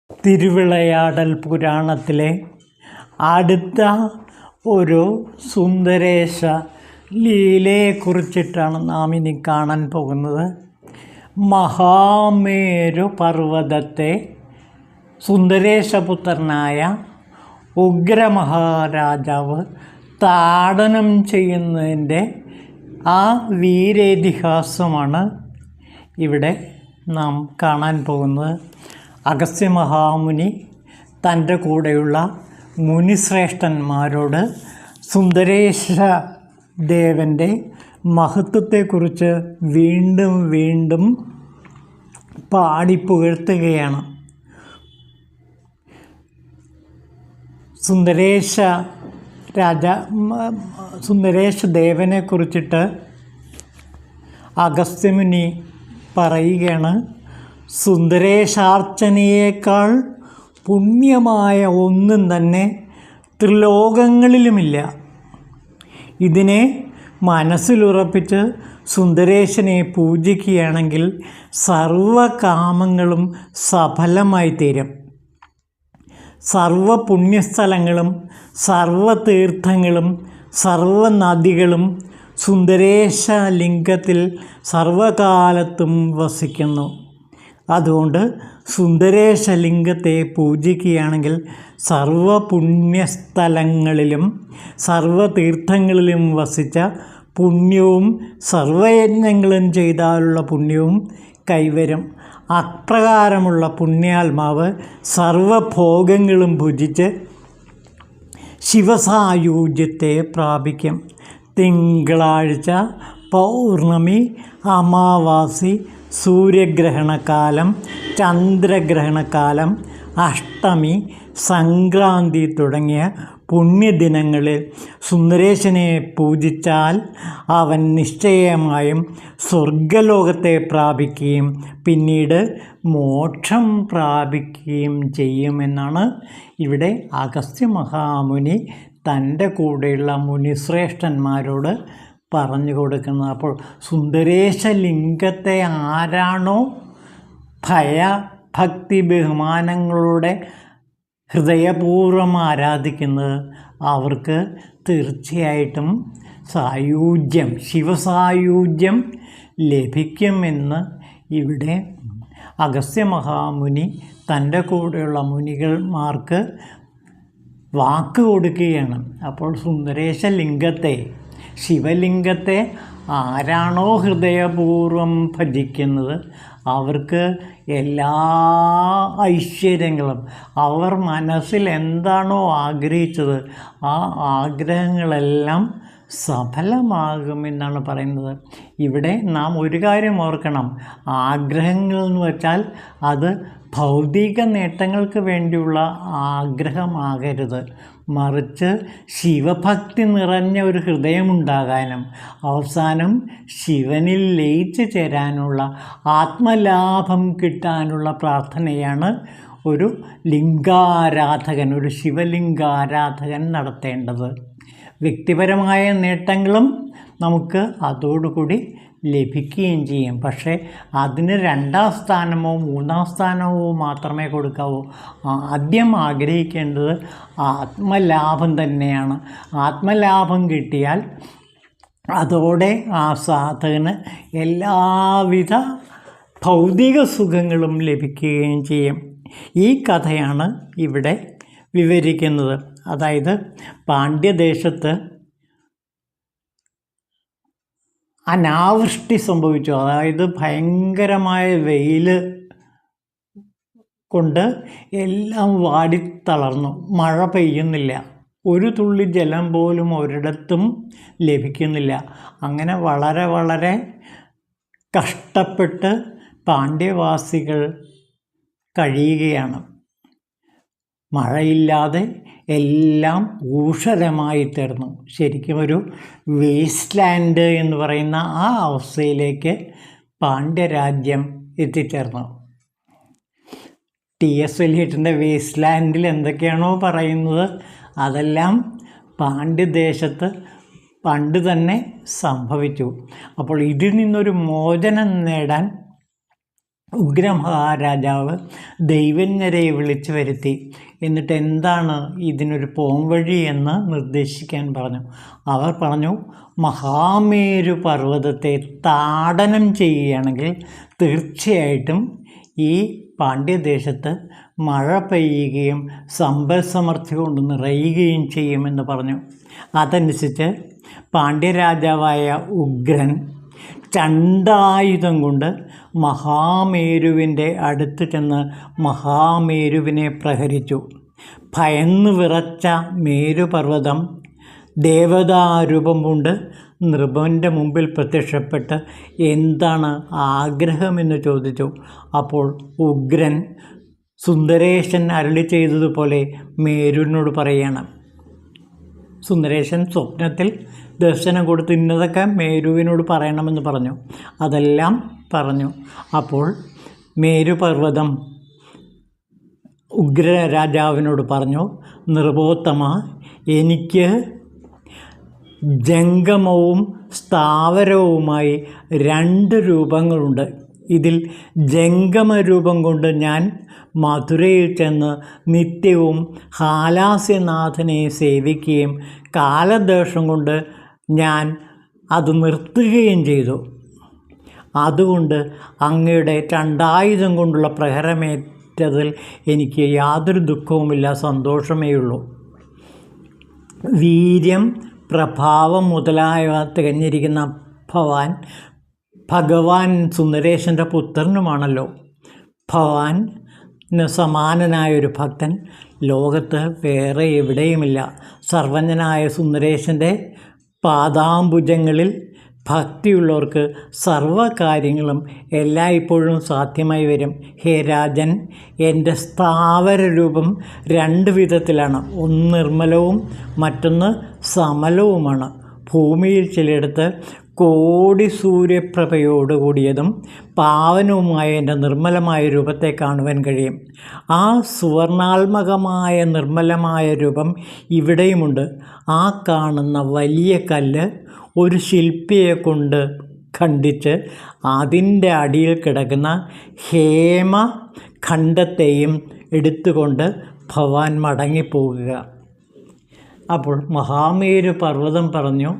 തിരുവിളയാടൽ പുരാണത്തിലെ അടുത്ത ഒരു സുന്ദരേശ ലീലയെക്കുറിച്ചിട്ടാണ് നാം ഇനി കാണാൻ പോകുന്നത്. മഹാമേരു പർവ്വതത്തെ സുന്ദരേശപുത്രനായ ഉഗ്രമഹാരാജാവ് താടനം ചെയ്യുന്നതിൻ്റെ ആ വീരേതിഹാസമാണ് ഇവിടെ നാം കാണാൻ പോകുന്നത്. അഗസ്ത്യ മഹാമുനി തൻ്റെ കൂടെയുള്ള മുനിശ്രേഷ്ഠന്മാരോട് സുന്ദരേശ ദേവൻ്റെ മഹത്വത്തെക്കുറിച്ച് വീണ്ടും വീണ്ടും പാടിപ്പുകഴ്ത്തുകയാണ്. സുന്ദരേശ ദേവനെ കുറിച്ചിട്ട് അഗസ്ത്യമുനി പറയുകയാണ്, സുന്ദരേശാർച്ചനയേക്കാൾ പുണ്യമായ ഒന്നും തന്നെ ത്രിലോകങ്ങളിലുമില്ല. ഇതിനെ മനസ്സിലുറപ്പിച്ച് സുന്ദരേശനെ പൂജിക്കുകയാണെങ്കിൽ സർവകാമങ്ങളും സഫലമായി തീരും. സർവപുണ്യസ്ഥലങ്ങളും സർവതീർത്ഥങ്ങളും സർവനദികളും സുന്ദരേശ ലിംഗത്തിൽ സർവകാലത്തും വസിക്കുന്നു. അതുകൊണ്ട് സുന്ദരേശ ലിംഗത്തെ പൂജിക്കുകയാണെങ്കിൽ സർവപുണ്യസ്ഥലങ്ങളിലും സർവതീർത്ഥങ്ങളിലും വസിച്ച പുണ്യവും സർവയജ്ഞങ്ങളും ചെയ്താലുള്ള പുണ്യവും കൈവരും. അപ്രകാരമുള്ള പുണ്യാത്മാവ് സർവഭോഗങ്ങളും ഭുജിച്ച് ശിവസായുജ്യത്തെ പ്രാപിക്കും. തിങ്കളാഴ്ച, പൗർണമി, അമാവാസി, സൂര്യഗ്രഹണകാലം, ചന്ദ്രഗ്രഹണകാലം, അഷ്ടമി, സംക്രാന്തി തുടങ്ങിയ പുണ്യദിനങ്ങളിൽ സുന്ദരേശനെ പൂജിച്ചാൽ അവൻ നിശ്ചയമായും സ്വർഗലോകത്തെ പ്രാപിക്കുകയും പിന്നീട് മോക്ഷം പ്രാപിക്കുകയും ചെയ്യുമെന്നാണ് ഇവിടെ അഗസ്ത്യ മഹാമുനി തൻ്റെ കൂടെയുള്ള മുനിശ്രേഷ്ഠന്മാരോട് പറഞ്ഞു കൊടുക്കുന്നത്. അപ്പോൾ സുന്ദരേശ ലിംഗത്തെ ആരാണോ ഭക്തി ബഹുമാനങ്ങളുടെ ഹൃദയപൂർവ്വം ആരാധിക്കുന്നത് അവർക്ക് തീർച്ചയായിട്ടും ശിവസായുജ്യം ലഭിക്കുമെന്ന് ഇവിടെ അഗസ്ത്യ മഹാമുനി തൻ്റെ കൂടെയുള്ള മുനികന്മാർക്ക് വാക്ക് കൊടുക്കുകയാണ്. അപ്പോൾ സുന്ദരേശ ലിംഗത്തെ, ശിവലിംഗത്തെ ആരാണോ ഹൃദയപൂർവ്വം ഭജിക്കുന്നത് അവർക്ക് എല്ലാ ഐശ്വര്യങ്ങളും, അവർ മനസ്സിൽ എന്താണോ ആഗ്രഹിച്ചത് ആ ആഗ്രഹങ്ങളെല്ലാം സഫലമാകുമെന്നാണ് പറയുന്നത്. ഇവിടെ നാം ഒരു കാര്യം ഓർക്കണം, ആഗ്രഹങ്ങൾ എന്ന് വെച്ചാൽ അത് ഭൗതിക നേട്ടങ്ങൾക്ക് വേണ്ടിയുള്ള ആഗ്രഹമാകരുത്, മറിച്ച് ശിവഭക്തി നിറഞ്ഞ ഒരു ഹൃദയമുണ്ടാകാനും അവസാനം ശിവനിൽ ലയിച്ചു ചേരാനുള്ള ആത്മലാഭം കിട്ടാനുള്ള പ്രാർത്ഥനയാണ് ഒരു ലിംഗാരാധകൻ, ഒരു ശിവലിംഗാരാധകൻ നടത്തേണ്ടത്. വ്യക്തിപരമായ നേട്ടങ്ങളും നമുക്ക് അതോടുകൂടി ലഭിക്കുകയും ചെയ്യും. പക്ഷേ അതിന് 2ാം സ്ഥാനമോ 3ാം സ്ഥാനമോ മാത്രമേ കൊടുക്കാവൂ. ആദ്യം ആഗ്രഹിക്കേണ്ടത് ആത്മലാഭം തന്നെയാണ്. ആത്മലാഭം കിട്ടിയാൽ അതോടെ ആ സാധകന് എല്ലാവിധ ഭൗതിക സുഖങ്ങളും ലഭിക്കുകയും ചെയ്യും. ഈ കഥയാണ് ഇവിടെ വിവരിക്കുന്നത്. അതായത് പാണ്ഡ്യദേശത്ത് അനാവൃഷ്ടി സംഭവിച്ചു. അതായത് ഭയങ്കരമായ വെയിൽ കൊണ്ട് എല്ലാം വാടിത്തളർന്നു. മഴ പെയ്യുന്നില്ല, ഒരു തുള്ളി ജലം പോലും ഒരിടത്തും ലഭിക്കുന്നില്ല. അങ്ങനെ വളരെ വളരെ കഷ്ടപ്പെട്ട് പാണ്ഡ്യവാസികൾ കഴിയുകയാണ്. മഴയില്ലാതെ എല്ലാം ഊഷരമായി തീർന്നു. ശരിക്കും ഒരു വേസ്റ്റ് ലാൻഡ് എന്ന് പറയുന്ന ആ അവസ്ഥയിലേക്ക് പാണ്ഡ്യരാജ്യം എത്തിച്ചേർന്നു. TS എലിയട്ടിൻ്റെ വേസ്റ്റ് ലാൻഡിൽ എന്തൊക്കെയാണോ പറയുന്നത് അതെല്ലാം പാണ്ഡ്യദേശത്ത് പണ്ട് തന്നെ സംഭവിച്ചു. അപ്പോൾ ഇതിൽ നിന്നൊരു മോചനം നേടാൻ ഉഗ്രമഹാരാജാവ് ദൈവജ്ഞരെ വിളിച്ചു വരുത്തി. എന്നിട്ട് എന്താണ് ഇതിനൊരു പോംവഴി എന്ന് നിർദ്ദേശിക്കാൻ പറഞ്ഞു. അവർ പറഞ്ഞു, മഹാമേരു പർവ്വതത്തെ താടനം ചെയ്യുകയാണെങ്കിൽ തീർച്ചയായിട്ടും ഈ പാണ്ഡ്യദേശത്ത് മഴ പെയ്യുകയും സമ്പൽ സമൃദ്ധി കൊണ്ട് നിറയുകയും ചെയ്യുമെന്ന് പറഞ്ഞു. അതനുസരിച്ച് പാണ്ഡ്യരാജാവായ ഉഗ്രൻ ചണ്ടായുധം കൊണ്ട് മഹാമേരുവിൻ്റെ അടുത്ത് ചെന്ന് മഹാമേരുവിനെ പ്രഹരിച്ചു. ഭയന്നു വിറച്ച മേരുപർവ്വതം ദേവതാരൂപം കൊണ്ട് നൃപൻ്റെ മുമ്പിൽ പ്രത്യക്ഷപ്പെട്ട് എന്താണ് ആഗ്രഹമെന്ന് ചോദിച്ചു. അപ്പോൾ ഉഗ്രൻ സുന്ദരേശൻ അരുളി ചെയ്തതുപോലെ മേരുവിനോട് പറയണം. സുന്ദരേശൻ സ്വപ്നത്തിൽ ദർശനം കൊടുത്ത് ഇന്നതൊക്കെ മേരുവിനോട് പറയണമെന്ന് പറഞ്ഞു. അതെല്ലാം പറഞ്ഞു. അപ്പോൾ മേരുപർവ്വതം ഉഗ്രരാജാവിനോട് പറഞ്ഞു, നൃപോത്തമ, എനിക്ക് ജംഗമവും സ്ഥാവരവുമായി 2 രൂപങ്ങളുണ്ട്. ഇതിൽ ജംഗമരൂപം കൊണ്ട് ഞാൻ മധുരയിൽ ചെന്ന് നിത്യവും ഹാലാസ്യനാഥനെ സേവിക്കുകയും കാലദോഷം കൊണ്ട് ഞാൻ അത് നിർത്തുകയും ചെയ്തു. അതുകൊണ്ട് അങ്ങയുടെ ചണ്ടായുധം കൊണ്ടുള്ള പ്രഹരമേറ്റതിൽ എനിക്ക് യാതൊരു ദുഃഖവുമില്ല, സന്തോഷമേയുള്ളൂ. വീര്യം, പ്രഭാവം മുതലായവ തികഞ്ഞിരിക്കുന്ന ഭഗവാൻ സുന്ദരേശൻ്റെ പുത്രനുമാണല്ലോ. ഭഗവാന് സമാനനായൊരു ഭക്തൻ ലോകത്ത് വേറെ എവിടെയുമില്ല. സർവജ്ഞനായ സുന്ദരേശൻ്റെ പാദാംബുജങ്ങളിൽ ഭക്തിയുള്ളവർക്ക് സർവകാര്യങ്ങളും എല്ലായ്പ്പോഴും സാധ്യമായി വരും. ഹേ രാജൻ, എൻ്റെ സ്ഥാവര രൂപം 2 വിധത്തിലാണ്. ഒന്ന് നിർമ്മലവും മറ്റൊന്ന് സമലവുമാണ്. ഭൂമിയിൽ ചിലയിടത്ത് കോടി സൂര്യപ്രഭയോട് കൂടിയതും പാവനവുമായ എൻ്റെ നിർമ്മലമായ രൂപത്തെ കാണുവാൻ കഴിയും. ആ സുവർണാത്മകമായ നിർമ്മലമായ രൂപം ഇവിടെയുമുണ്ട്. ആ കാണുന്ന വലിയ കല്ല് ഒരു ശില്പിയെ കൊണ്ട് ഖണ്ഡിച്ച് അതിൻ്റെ അടിയിൽ കിടക്കുന്ന ഹേമഖണ്ഡത്തെയും എടുത്തുകൊണ്ട് ഭഗവാൻ മടങ്ങിപ്പോകുക. അപ്പോൾ മഹാമേരു പർവ്വതം പറഞ്ഞു,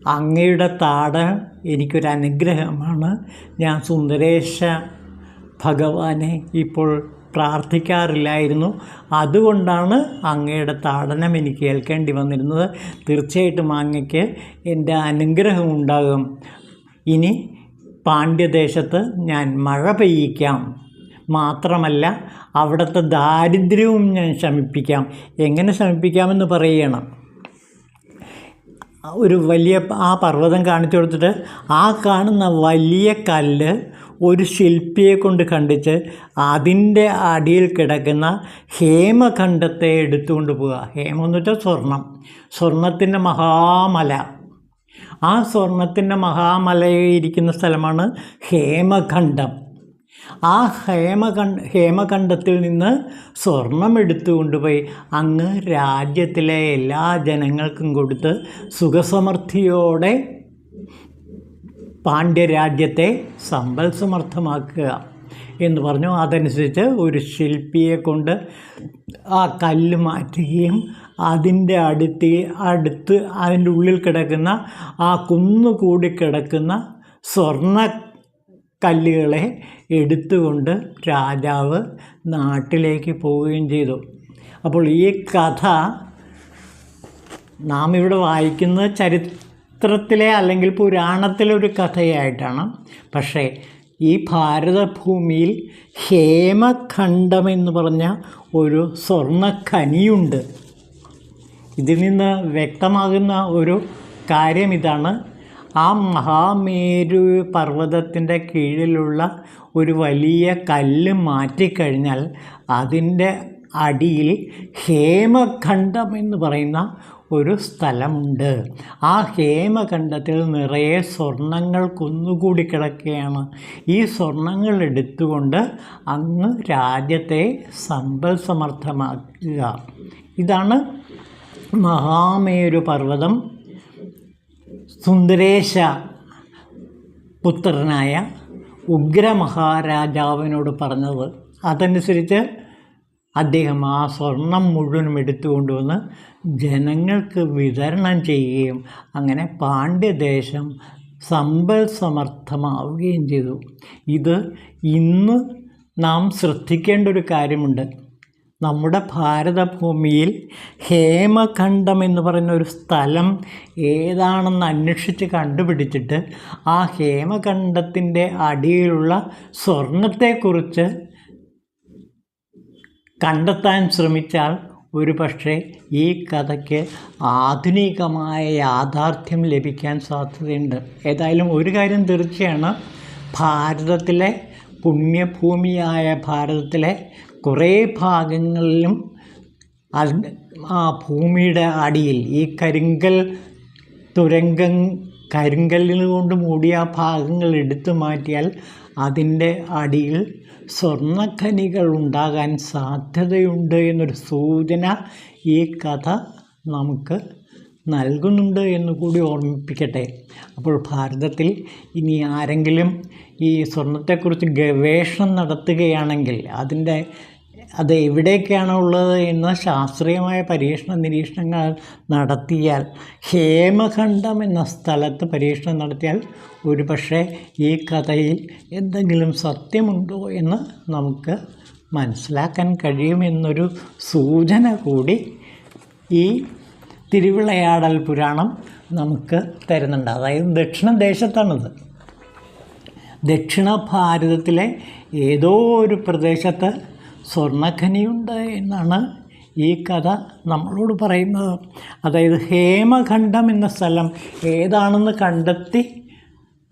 അങ്ങയുടെ താടനം എനിക്കൊരനുഗ്രഹമാണ്. ഞാൻ സുന്ദരേശ ഭഗവാനെ ഇപ്പോൾ പ്രാർത്ഥിക്കാറില്ലായിരുന്നു. അതുകൊണ്ടാണ് അങ്ങയുടെ താടനം എനിക്ക് ഏൽക്കേണ്ടി വന്നിരുന്നത്. തീർച്ചയായിട്ടും അങ്ങയ്ക്ക് എൻ്റെ അനുഗ്രഹം ഉണ്ടാകും. ഇനി പാണ്ഡ്യദേശത്ത് ഞാൻ മഴ പെയ്യിക്കാം. മാത്രമല്ല അവിടുത്തെ ദാരിദ്ര്യവും ഞാൻ ശമിപ്പിക്കാം. എങ്ങനെ ശമിപ്പിക്കാമെന്ന് പറയണം. ഒരു വലിയ ആ പർവ്വതം കാണിച്ചു കൊടുത്തിട്ട് ആ കാണുന്ന വലിയ കല്ല് ഒരു ശില്പിയെ കൊണ്ട് ഖണ്ഡിച്ച് അതിൻ്റെ അടിയിൽ കിടക്കുന്ന ഹേമഖണ്ഡത്തെ എടുത്തുകൊണ്ട് പോവുക. ഹേമം എന്ന് വെച്ചാൽ സ്വർണം, സ്വർണത്തിൻ്റെ മഹാമല. ആ സ്വർണത്തിൻ്റെ മഹാമലയിൽ ഇരിക്കുന്ന സ്ഥലമാണ് ഹേമഖണ്ഡം. ആ ഹേമഖണ്ഡത്തിൽ നിന്ന് സ്വർണം എടുത്തുകൊണ്ടുപോയി അങ്ങ് രാജ്യത്തിലെ എല്ലാ ജനങ്ങൾക്കും കൊടുത്ത് സുഖസമൃദ്ധിയോടെ പാണ്ഡ്യരാജ്യത്തെ സമ്പൽ സമർത്ഥമാക്കുക എന്ന് പറഞ്ഞു. അതനുസരിച്ച് ഒരു ശില്പിയെ കൊണ്ട് ആ കല്ല് മാറ്റുകയും അതിൻ്റെ അടുത്ത് അതിൻ്റെ ഉള്ളിൽ കിടക്കുന്ന ആ കുന്നുകൂടി കിടക്കുന്ന സ്വർണ്ണ കല്ലുകളെ എടുത്തുകൊണ്ട് രാജാവ് നാട്ടിലേക്ക് പോവുകയും ചെയ്തു. അപ്പോൾ ഈ കഥ നാം ഇവിടെ വായിക്കുന്നത് ചരിത്രത്തിലെ അല്ലെങ്കിൽ പുരാണത്തിലെ ഒരു കഥയായിട്ടാണ്. പക്ഷേ ഈ ഭാരതഭൂമിയിൽ ഹേമഖണ്ഡം എന്ന് പറഞ്ഞ ഒരു സ്വർണ്ണഖനിയുണ്ട്. ഇതിൽ നിന്ന് വ്യക്തമാകുന്ന ഒരു കാര്യം ഇതാണ്. ആ മഹാമേരു പർവ്വതത്തിൻ്റെ കീഴിലുള്ള ഒരു വലിയ കല്ല് മാറ്റിക്കഴിഞ്ഞാൽ അതിൻ്റെ അടിയിൽ ഹേമഖണ്ഡം എന്ന് പറയുന്ന ഒരു സ്ഥലമുണ്ട്. ആ ഹേമഖണ്ഡത്തിൽ നിറയെ സ്വർണ്ണങ്ങൾ കുന്നുകൂടി കിടക്കുകയാണ്. ഈ സ്വർണ്ണങ്ങൾ എടുത്തുകൊണ്ട് അങ്ങ് രാജ്യത്തെ സമ്പൽ സമർത്ഥമാക്കുക. ഇതാണ് മഹാമേരു പർവ്വതം. സുന്ദരേശ പുത്രനായ ഉഗ്രമഹാരാജാവിനോട് പറഞ്ഞത്. അതനുസരിച്ച് അദ്ദേഹം ആ സ്വർണം മുഴുവനും എടുത്തുകൊണ്ടുവന്ന് ജനങ്ങൾക്ക് വിതരണം ചെയ്യുകയും അങ്ങനെ പാണ്ഡ്യദേശം സമ്പൽ സമർത്ഥമാവുകയും ചെയ്തു. ഇത് ഇന്ന് നാം ശ്രദ്ധിക്കേണ്ട ഒരു കാര്യമുണ്ട്. നമ്മുടെ ഭാരതഭൂമിയിൽ ഹേമഖണ്ഡം എന്ന് പറയുന്ന ഒരു സ്ഥലം ഏതാണെന്ന് അന്വേഷിച്ച് കണ്ടുപിടിച്ചിട്ട് ആ ഹേമഖണ്ഡത്തിൻ്റെ അടിയിലുള്ള സ്വർണത്തെക്കുറിച്ച് കണ്ടെത്താൻ ശ്രമിച്ചാൽ ഒരു പക്ഷേ ഈ കഥയ്ക്ക് ആധുനികമായ യാഥാർത്ഥ്യം ലഭിക്കാൻ സാധ്യതയുണ്ട്. ഏതായാലും ഒരു കാര്യം തീർച്ചയാണ്, ഭാരതത്തിലെ പുണ്യഭൂമിയായ ഭാരതത്തിലെ കുറേ ഭാഗങ്ങളിലും ആ ഭൂമിയുടെ അടിയിൽ ഈ കരിങ്കല്ലിൽ കൊണ്ട് മൂടിയ ഭാഗങ്ങൾ എടുത്തു മാറ്റിയാൽ അതിൻ്റെ അടിയിൽ സ്വർണ്ണഖനികൾ ഉണ്ടാകാൻ സാധ്യതയുണ്ട് എന്നൊരു സൂചന ഈ കഥ നമുക്ക് നൽകുന്നുണ്ട് എന്ന് കൂടി ഓർമ്മിപ്പിക്കട്ടെ. അപ്പോൾ ഭാരതത്തിൽ ഇനി ആരെങ്കിലും ഈ സ്വർണത്തെക്കുറിച്ച് ഗവേഷണം നടത്തുകയാണെങ്കിൽ അത് എവിടേക്കാണ് ഉള്ളത് എന്ന് ശാസ്ത്രീയമായ നിരീക്ഷണങ്ങൾ നടത്തിയാൽ, ഹേമഖണ്ഡം എന്ന സ്ഥലത്ത് പരീക്ഷണം നടത്തിയാൽ ഒരു പക്ഷേ ഈ കഥയിൽ എന്തെങ്കിലും സത്യമുണ്ടോ എന്ന് നമുക്ക് മനസ്സിലാക്കാൻ കഴിയുമെന്നൊരു സൂചന കൂടി ഈ തിരുവിളയാടൽ പുരാണം നമുക്ക് തരുന്നുണ്ട്. അതായത് ദക്ഷിണദേശത്താണിത്. ദക്ഷിണ ഭാരതത്തിലെ ഏതോ ഒരു പ്രദേശത്ത് സ്വർണ്ണഖനിയുണ്ട് എന്നാണ് ഈ കഥ നമ്മളോട് പറയുന്നത്. അതായത് ഹേമഖണ്ഡം എന്ന സ്ഥലം ഏതാണെന്ന് കണ്ടെത്തി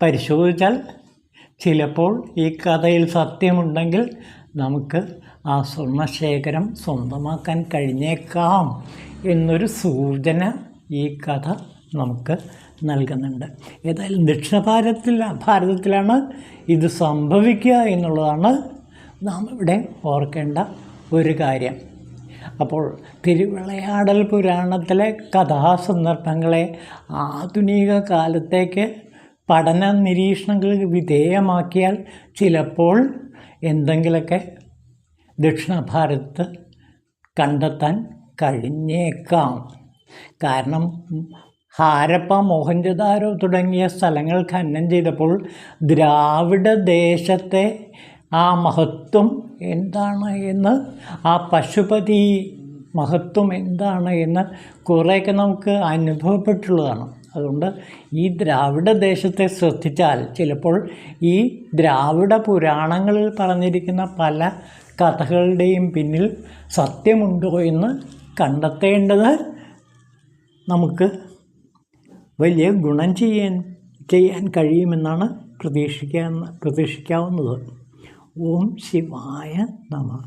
പരിശോധിച്ചാൽ ചിലപ്പോൾ ഈ കഥയിൽ സത്യമുണ്ടെങ്കിൽ നമുക്ക് ആ സ്വർണ്ണശേഖരം സ്വന്തമാക്കാൻ കഴിഞ്ഞേക്കാം എന്നൊരു സൂചന ഈ കഥ നമുക്ക് നൽകുന്നുണ്ട്. ഏതായാലും ദക്ഷിണ ഭാരതത്തിലാണ് ഇത് സംഭവിക്കുക എന്നുള്ളതാണ് നാം ഇവിടെ ഓർക്കേണ്ട ഒരു കാര്യം. അപ്പോൾ തിരുവിളയാടൽ പുരാണത്തിലെ കഥാസന്ദർഭങ്ങളെ ആധുനിക കാലത്തേക്ക് പഠന നിരീക്ഷണങ്ങൾക്ക് വിധേയമാക്കിയാൽ ചിലപ്പോൾ എന്തെങ്കിലുമൊക്കെ ദക്ഷിണ ഭാരതത്ത് കണ്ടെത്താൻ കഴിഞ്ഞേക്കാം. കാരണം ഹാരപ്പ, മോഹൻജദാരോ തുടങ്ങിയ സ്ഥലങ്ങൾ ഖനനം ചെയ്തപ്പോൾ ദ്രാവിഡ ദേശത്തെ ആ മഹത്വം എന്താണ് എന്ന്, ആ പശുപതി മഹത്വം എന്താണ് എന്ന് കുറേയൊക്കെ നമുക്ക് അനുഭവപ്പെട്ടുള്ളതാണ്. അതുകൊണ്ട് ഈ ദ്രാവിഡ ദേശത്തെ ശ്രദ്ധിച്ചാൽ ചിലപ്പോൾ ഈ ദ്രാവിഡ പുരാണങ്ങളിൽ പറഞ്ഞിരിക്കുന്ന പല കഥകളുടെയും പിന്നിൽ സത്യമുണ്ടോ എന്ന് കണ്ടെത്തേണ്ടത് നമുക്ക് വലിയ ഗുണം ചെയ്യാൻ കഴിയുമെന്നാണ് പ്രതീക്ഷിക്കാവുന്നത്. ഓം ശിവായ നമഃ.